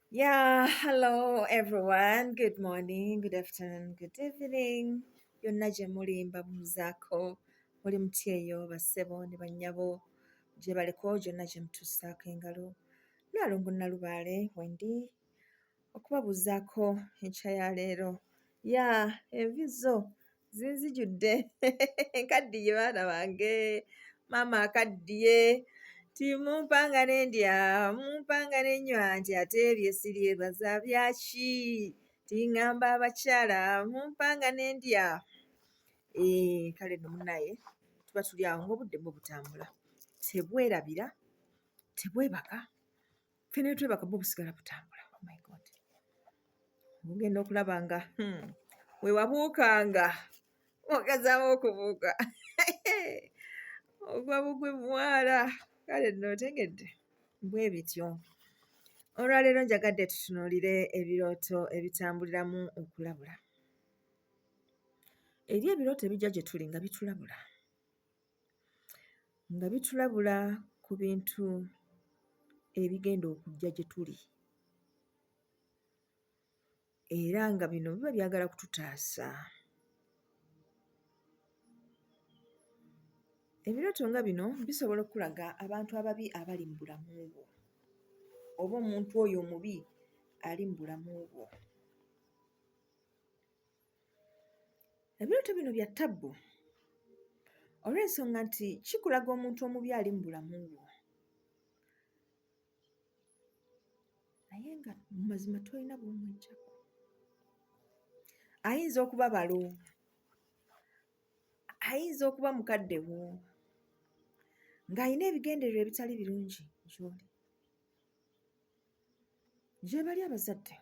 Yeah, hello everyone. Good morning, good afternoon, good evening. Yonna gye muli mbamuzaako muli muti eyo bassebo ne bannyabo gye baliko gyonna gye mutussaako engalo. Nalongo Nalubaale wendi okubabuuzaako enkya ya leero. Ya envi zo zinzijjudde nkaddiye baana bange, maama akaddiye. Timumpanga n'endya, mumpanga n'ennywa nti ate ebyo siryebaza byaki? Tiŋŋamba abakyala mumpanga n'endya. Kale nno munnaye tuba tuli awo ng'obudde bwo butambula. Tebwerabira, tebwebaka, ffe ne twebaka bwo busigala butambula. Oh my God. Bugenda okulaba nga we wabuukanga ogezaamu okubuuka. Ogwa bugwe mwala. Kale nno otegedde bwe bityo. Olwaleero njagadde tutunuulire ebirooto ebitambuliramu okulabula. Eri ebirooto ebijja gye tuli nga bitulabula. Nga bitulabula ku bintu ebigenda okujja gye tuli. Era nga bino biba byagala kututaasa. Ebirooto nga bino bisobola okulaga abantu ababi abali mu bulamu bwo. Oba omuntu oyo omubi ali mu bulamu bwo. Ebirooto bino bya ttabbu olw'ensonga nti kikulaga omuntu omubi ali mu bulamu bwo. Naye nga mu mazima tolina bw'omweggyako. Ayinza okuba balo, ayinza okuba mukadde wo, ng'alina ebigendererwa ebitali birungi gy'oli. Gye bali abazadde,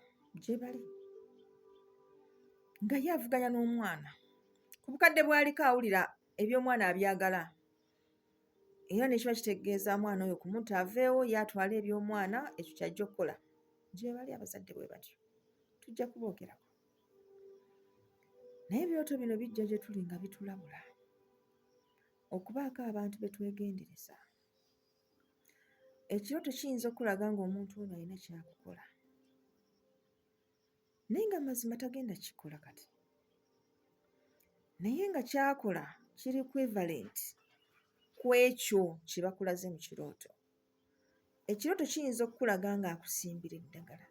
gye bali. Nga ye avuganya n'omwana. Ku bukadde bw'aliko awulira eby'omwana abyagala. Era ne kiba kitegeeza mwana oyo kumutta aveewo ye atwale eby'omwana ekyo ky'ajja okukola. Gye bali abazadde bwe batyo. Tujja kuboogerako. Naye ebirooto bino bijja gye tuli nga bitulabula. Okubaako abantu be twegendereza. Ekirooto kiyinza okulaga ng'omuntu ono alina ky'akukola. Naye nga mazima tagenda kikola kati. Naye nga ky'akola kiri equivalent ku ekyo kye bakulaze mu kirooto. Ekirooto kiyinza okukulaga ng'akusimbira eddagala.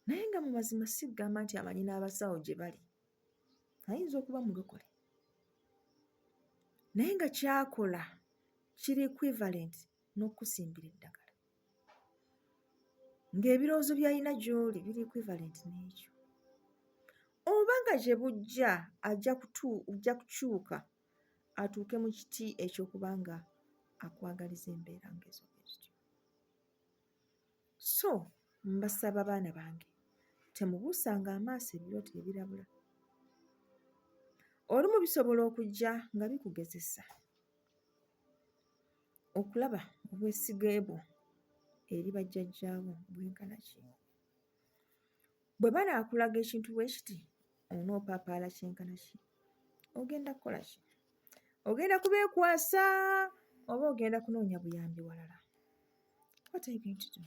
Naye nga mu mazima si kugamba nti amanyi n'abasawo gye bali. Ayinza okuba mulokole. Naye nga ky'akola kiri equivalent n'okukusimbira eddagala. Ng'ebirowoozo by'alina gy'oli biri equivalent n'ekyo. Oba nga gye bujja ajja kukyuka atuuke mu kiti eky'okuba nga akwagaliza embeera ng'ezo bwezityo. So mbasaba baana bange temubuusanga amaaso ebirooto ebirabula. Olumu bisobola okujja nga bikugezesa okulaba obwesige bwo eri bajjajjaabo bwenkana ki. Bwe banaakulaga ekintu bwe kiti onoopaapaala kyenkana ki. Ogenda kukola ki? Ogenda kubeekwasa oba ogenda kunoonya buyambi walala? What are you going to do?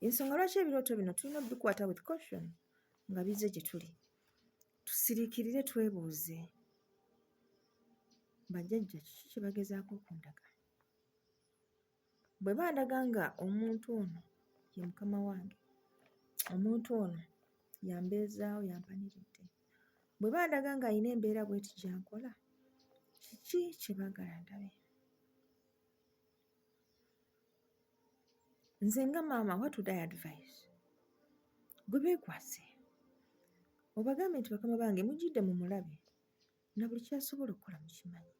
Ensonga lwaki ebirooto bino tulina obikwata with caution nga bizze gye tuli. Tusiriikirire twebuuze. Bajjajja kiki kye bagezaako okundaga? Bwe bandaga nga omuntu ono ye mukama wange, omuntu ono yambeezaawo yampaniridde, bwe bandaga ng'alina embeera bw'eti gy'ankola, kiki kye baagala ndabe? Nze nga maama, what would I advise? Gwe beekwase. Obagambe nti bakama bange mujjidde mu mulabe na buli ky'asobola okukola mukimanyi.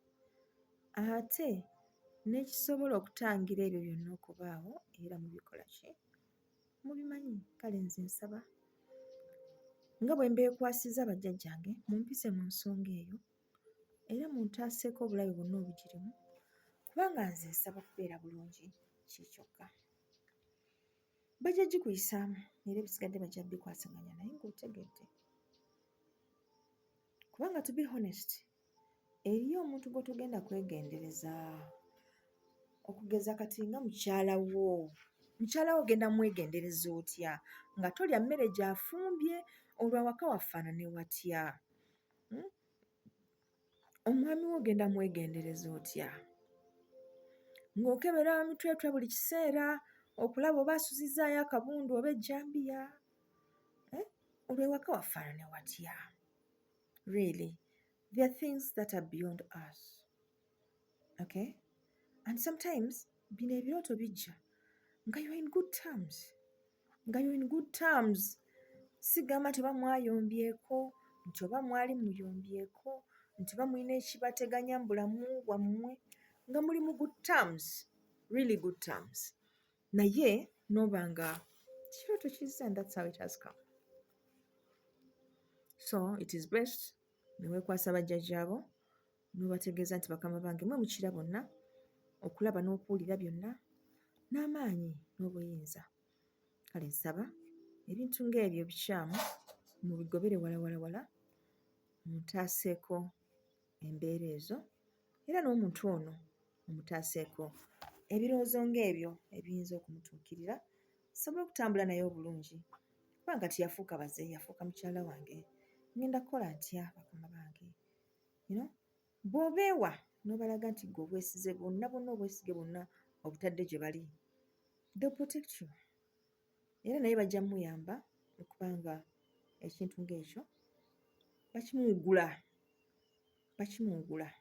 Ate n'ekisobola okutangira ebyo byonna okubaawo era mubikola ki? Mubimanyi. Kale nze nsaba nga bwe mbeekwasizza bajjajjange mumpise mu nsonga eyo era muntaaseeko obulabe bwonna obugirimu kubanga nze nsaba kubeera bulungi kikyokka. Bajja gikuyisaamu era ebisigadde bajja bikwasaganya naye ng'otegedde. Kubanga to be honest, eriyo omuntu gw'otogenda kwegendereza okugeza kati nga mukyala wo mukyala wo ogenda mwegendereza otya nga tolya mmere gyafumbye olwawaka wafaanane watya? Omwami wo ogenda mwegendereza otya ng'okebera mitwetwe buli kiseera okulaba oba asuzizaayo akabundu oba ejjambiya? Olwewaka wafaanane watya? Really, there are things that are beyond us. Okay? And sometimes bino ebirooto bijja nga you're in good terms. Nga you're in good terms. Sigamba nti oba mwayombyeko, nti oba mwali muyombyeko, nti oba mulina ekibateganya mu bulamu bwammwe, nga muli mu good terms, really good terms. Naye n'oba nga kirooto kizza, and that's how it has come. So it is best ne weekwasa bajjajjaabo n'obategeeza nti bakama bange mwe mukira bonna okulaba n'okuwulira byonna n'amaanyi n'obuyinza. Kale nsaba ebintu ng'ebyo bikyamu mubigobere wala mutaaseeko embeera ezo, era n'omuntu ono omutaaseeko ebirowoozo ng'ebyo ebiyinza okumutuukirira sobole okutambula naye obulungi, kubanga tiyafuuka baze, yafuuka mukyala wange, ngenda kukola ntya bakama bange? Bw'obeewa n'obalaga nti gwe obwesize bonna obwesige bonna obutadde gye bali, they'll protect you. Era naye bajja muyamba okubanga ekintu ng'ekyo bakimuwugula.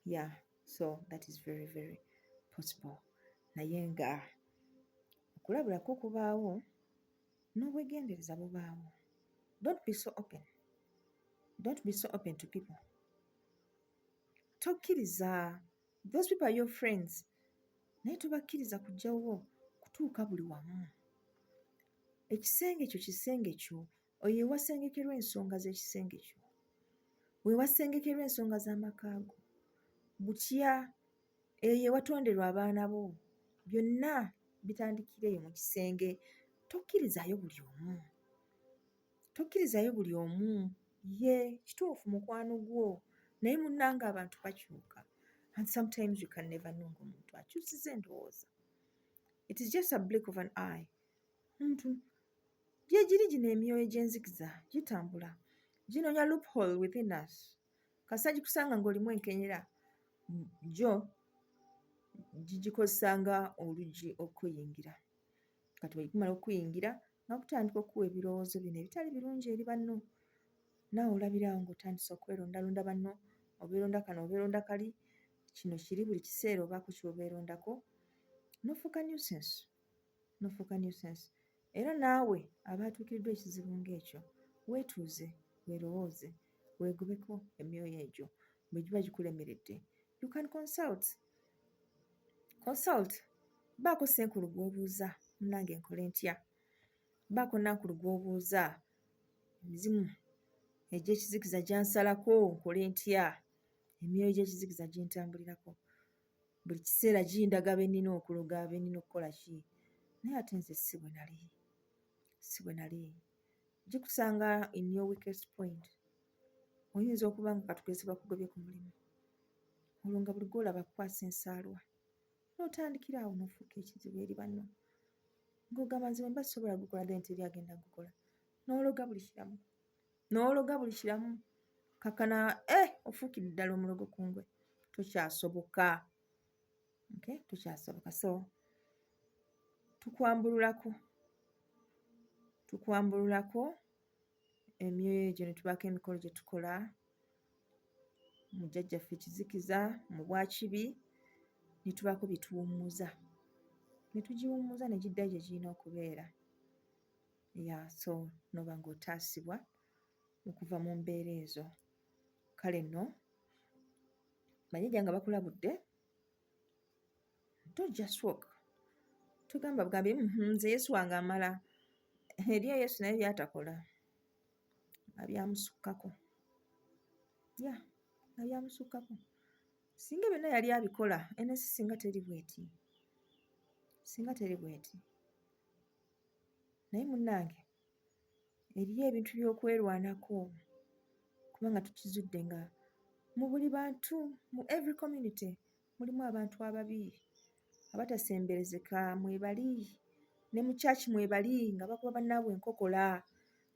Yeah, so that is very, very possible. Naye nga okulabulako kubaawo n'obwegendereza bubaawo. Don't be so open. Don't be so open to people. Tokkiriza. Those people are your friends. Naye tobakkiriza kujjawo kutuuka buli wamu. Ekisenge kyo oyo ewasengekerwa ensonga z'ekisenge kyo, weewasengekerwa ensonga z'amaka go, butya eyo ewatonderwa abaana bo, byonna bitandikira eyo mu kisenge. Tokkirizaayo buli omu. Ye kituufu mukwano gwo, naye munnange abantu bakyuka, and sometimes you can never know ng'omuntu akyusiza endowooza. It is just a blink of an eye. Omuntu gye giri gino emyoyo gy'enzikiza gitambula, ginoonya loophole within us. Kasa gikusanga ng'olimu enkenyera, gyo gigikozesa nga oluggi okuyingira. Kati bwe kumala okuyingira nga kutandika okuwa ebirowoozo bino ebitali birungi eri banno, naawe olabirawo ng'otandisa okwerondalonda banno, obeeronda kano obeeronda kali, kino kiri buli kiseera obaako ky'obeerondako, n'ofuuka nuisance. Era naawe abaatuukiddwa ekizibu ng'ekyo weetuuze, weerowooze, weegobeko emyoyo egyo bwe giba gikulemeredde. You can consult. Baako ssenkulu gw'obuuza, munnange nkole ntya? Baako nankulu gw'obuuza, emizimu egy'ekizikiza gyansalako nkole ntya? Emyoyo gy'ekizikiza gintambulirako, buli kiseera gindaga bennina okuloga, bennina okukola ki? Naye ate nze si bwe nali. Gikusanga in your weakest point. Oyinza okuba nga katugezi bakugobye ku mulimu, olwo nga buli gw'olaba kukwasa ensaalwa, n'otandikira awo n'ofuuka ekizibu eri banno, ng'ogamba nze mba sisobola gukola then teri agenda gukola, n'ologa buli kiramu, kakkana ofuukidde ddala omulogo ku ngwe, tokyasoboka. Okay? Tokyasoboka. So tukwambululako emyoyo egyo ne tubaako emikolo gye tukola mu jjajjaffe ekizikiza, mu bwakibi, ne tubaako bye tuwummuza, ne tugiwummuza ne giddayo gye girina okubeera. So n'oba ng'otaasibwa okuva mu mbeera ezo. Kale nno banyajja nga bakulabudde, don't just walk. Tugamba bugambye nze Yesu wange amala. Eri Yesu naye by'atakola abyamusukkako. Abyamusukkako. Singa byonna yali abikola, ensi singa teri bw'eti. Naye munnange, eriyo ebintu by'okwerwanako, kubanga tukizudde nga mu buli bantu, mu every community mulimu abantu ababi, abatasemberezeka mwebali, ne mu church mwebali nga bakuba bannaabwe enkokola,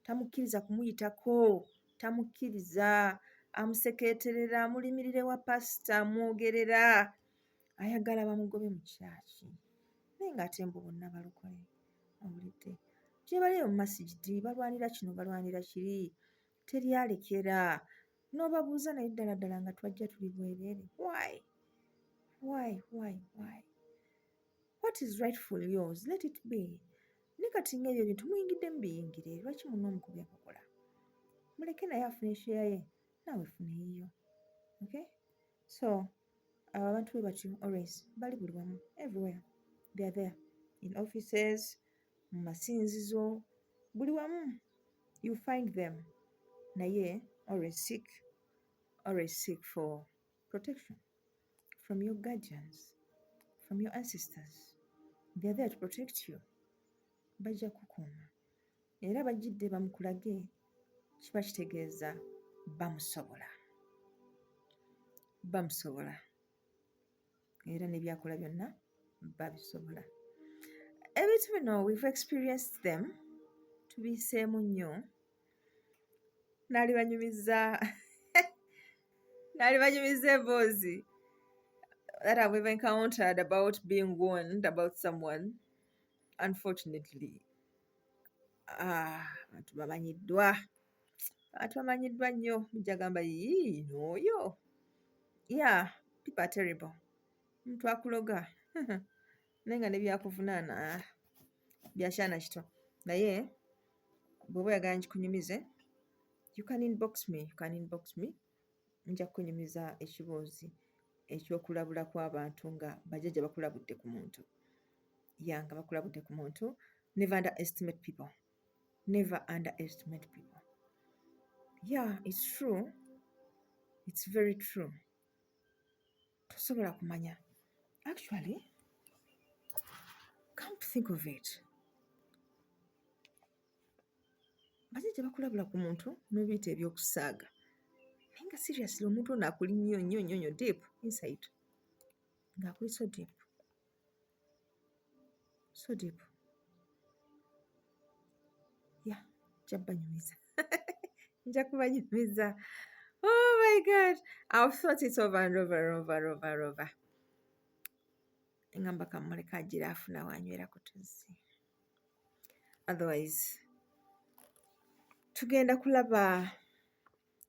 tamukkiriza kumuyitako, tamukkiriza, amusekeeterera, amulimirire wa pasita, amwogerera, ayagala bamugobe mu church. Naye ng'ate mbu bonna balokole. Awulidde? Gye bali mu masigidi balwanira kino balwanira kiri, teri alekera. N'obabuuza naye ddala ddala nga twajja tuli bwereere. Why? What is rightful yours? Let it be. Ne kati ng'ebyo bintu muyingiddemu biyingire. Lwaki munno omukubya enkokola? Muleke naye afune share ye, naawe fune yiyo. Okay? So, abantu bwe batyo always bali buli wamu, everywhere. They are there. In offices, mu masinzizo, buli wamu. You find them. Naye always seek for protection from your guardians, from your ancestors. They are there to protect you. Bajja kukuuma. Era bajjidde bamukulage, kiba kitegeeza bamusobola. Era ne byakola byonna babisobola. Ebintu bino we've experienced them, tubiseemu nnyo. Naali banyumiza emboozi that I've ever encountered about being warned about someone. Unfortunately, abantu bamanyiddwa nnyo, mujja gamba n'oyo. Yeah, people are terrible. Omuntu akuloga naye nga ne byakuvunaana byakyana kito. Naye bw'oba oyagala nkikunyumize, you can inbox me. Nja kukunyumiza ekiboozi ekyokulabula kw'abantu nga bajjajja bakulabudde ku muntu. Nga bakulabudde ku muntu. Never underestimate people. Yeah, it's true. It's very true. Tosobola kumanya. Actually, come to think of it. Bajjajja bakulabula ku muntu n'obiyita ebyokusaaga. Naye nga seriously omuntu ono akuli nnyo deep inside. Ng'akuli so deep. Yeah, nja kubanyumiza. Oh my God. I've thought it over and over. Engamba kamuleka agira afuna wanywera ku tuzzi. Otherwise, tugenda kulaba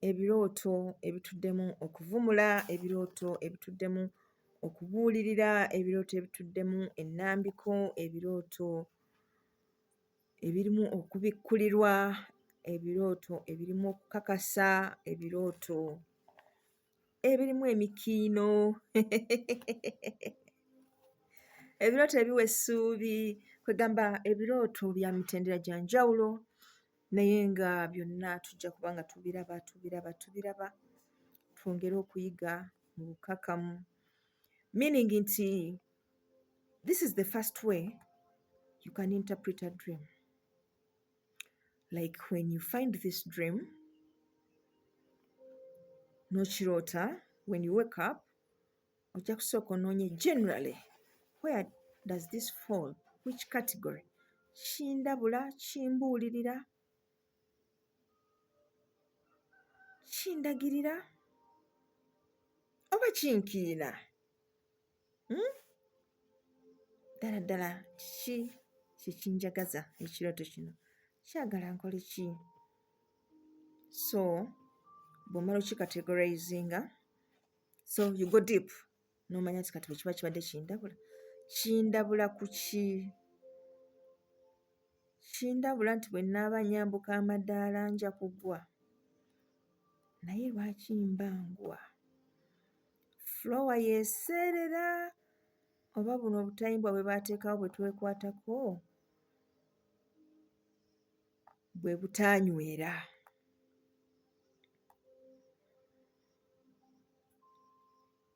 ebirooto ebituddemu okuvumula, ebirooto ebituddemu okubuulirira, ebirooto ebituddemu ennambiko, ebirooto ebirimu okubikkulirwa, ebirooto ebirimu okukakasa, ebirooto ebirimu emikiino, ebirooto ebiwa essuubi, kwegamba ebirooto bya mitendera gya njawulo, naye nga byonna tujja kuba nga tubiraba, twongere okuyiga mu bukakamu. Meaning nti, this is the first way you can interpret a dream. Like when you find this dream, n'okiroota, when you wake up, ojja kusooka onoonye generally, where does this fall? Which category? Kindabula, kimbuulirira, kindagirira, oba kinkiina? Ddala kiki kyekinjagaza ekirooto kino? Kyagala nkole ki? So, bw'omala okikategorizinga, so you go deep. N'omanya nti kati bwe kiba kibadde kindabula. Kindabula ku ki? Kindabula nti bwe nnaaba nyambuka amadaala nja kugwa. Naye lwaki mbangwa? Flowa yeeseerera, oba buno obutayimbwa bwe baateekawo bwe twekwatako bwe butaanywera.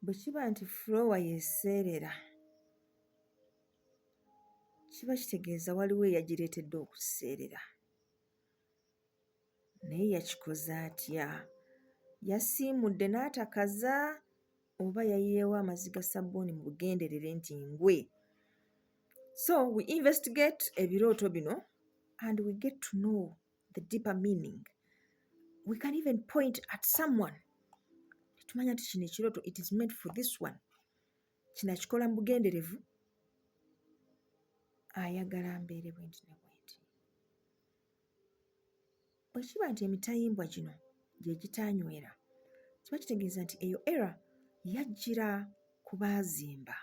Bwe kiba nti flowa yeeseerera, kiba kitegeeza waliwo eyagireetedde okuseerera. Naye yakikoze atya? Yasiimudde n'atakaza, oba yayiyeewo amazzi ga ssabbuuni mu bugenderere nti ngwe So we investigate ebirooto bino and we get to know the deeper meaning. We can even point at someone. Tumanya nti kino ekirooto, it is meant for this one. Kino akikola mu bugenderevu, ayagala mbeere bwenti ne bwenti. Bwe kiba nti emitayimbwa gino gye gitanywera, kiba kitegeeza nti eyo era yajjira ku baazimba.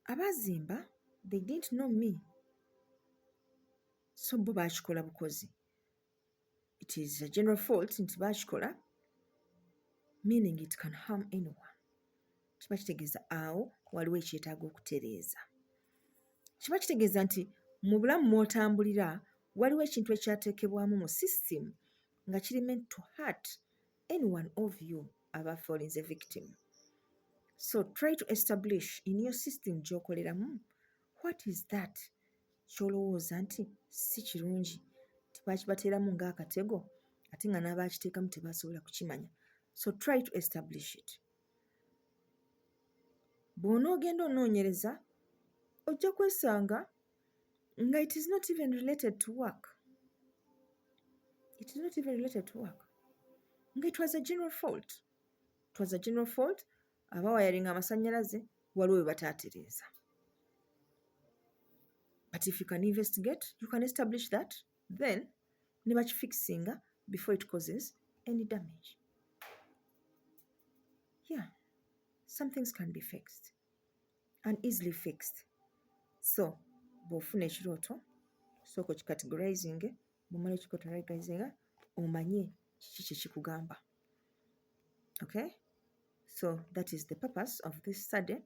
Abaazimba, they didn't know me. So bo baakikola bukozi. It is a general fault nti baakikola, meaning it can harm anyone. Kiba kitegeeza awo waliwo ekyetaaga okutereeza. Kiba kitegeeza nti mu bulamu mw'otambulira waliwo ekintu ekyateekebwamu mu system nga kiri meant to hurt any one of you aba fallen a victim. So try to establish in your system gy'okoleramu, what is that ky'olowooza nti si kirungi, tibakibateeramu ng'akatego ate nga n'abaakiteekamu tebasobola kukimanya. So try to establish it. Bw'onoogenda onoonyereza ojja kwesanga nga it is not even related to work. It is not even related to work. Nga it was a general fault. It was a general fault. Abawayaringa amasannyalaze waliwo we bataatereeza. But if you can investigate, you can establish that, then ne bakifixinga before it causes any damage. Yeah, some things can be fixed and easily fixed. So, bw'ofuna ekirooto, sooka okikategorizinge, bw'omala okikategorizinga, omanye kiki kye kikugamba. Okay? So, that is the purpose of this study.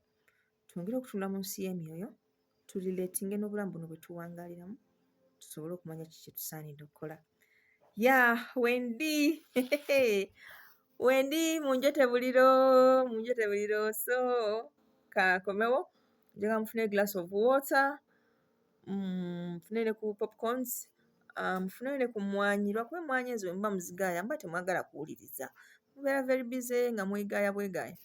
Twongere okutunula mu nsi y'emyoyo, tulileetinge n'obulamu buno bwe tuwangaaliramu, tusobole okumanya kiki kye tusaanidde okukola. Yeah, Wendy! Wendy, munjote buliro. So, kakomewo. Njaga mufune glass of water. Mufune ne ku popcorns. Mufune ne ku mmwanyi. Lwakuba emmwanyi ezo muba muzigaaya, mba temwagala kuwuliriza. Mubeera very busy nga mwegaaya bwegaaya.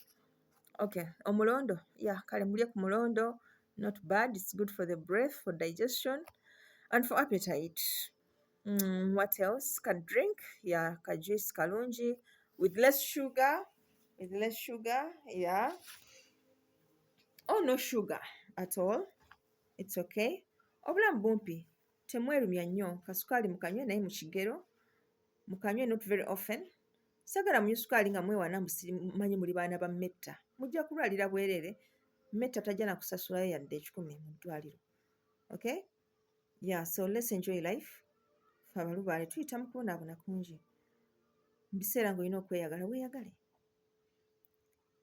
Okay, omulondo. Yeah, kale mulye ku mulondo. Not bad. It's good for the breath, for digestion, and for appetite. What else? Ka drink. Yeah, ka juice kalungi. With less sugar. Yeah. Or no sugar at all. It's okay. Obulamu bumpi. Temwerumya nnyo. Kasukaali mukanywe naye mu kigero. Mukanywe not very often. Sagala munywe sukaali nga mwewana mmanyi muli baana ba mmetta. Mujja kulwalira bwereere. Mmetta tajja na kusasulayo yadde 10 mu ddwaliro. Okay? Yeah, so let's enjoy life. Abalubaale tuyita mu kubonaabona kungi. Mu biseera ng'olina okweyagala weeyagale.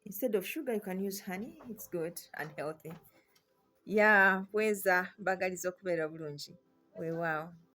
Instead of sugar, you can use honey. It's good and healthy. Yeah, bweza mbagaliza okubeera bulungi. Weewaawo.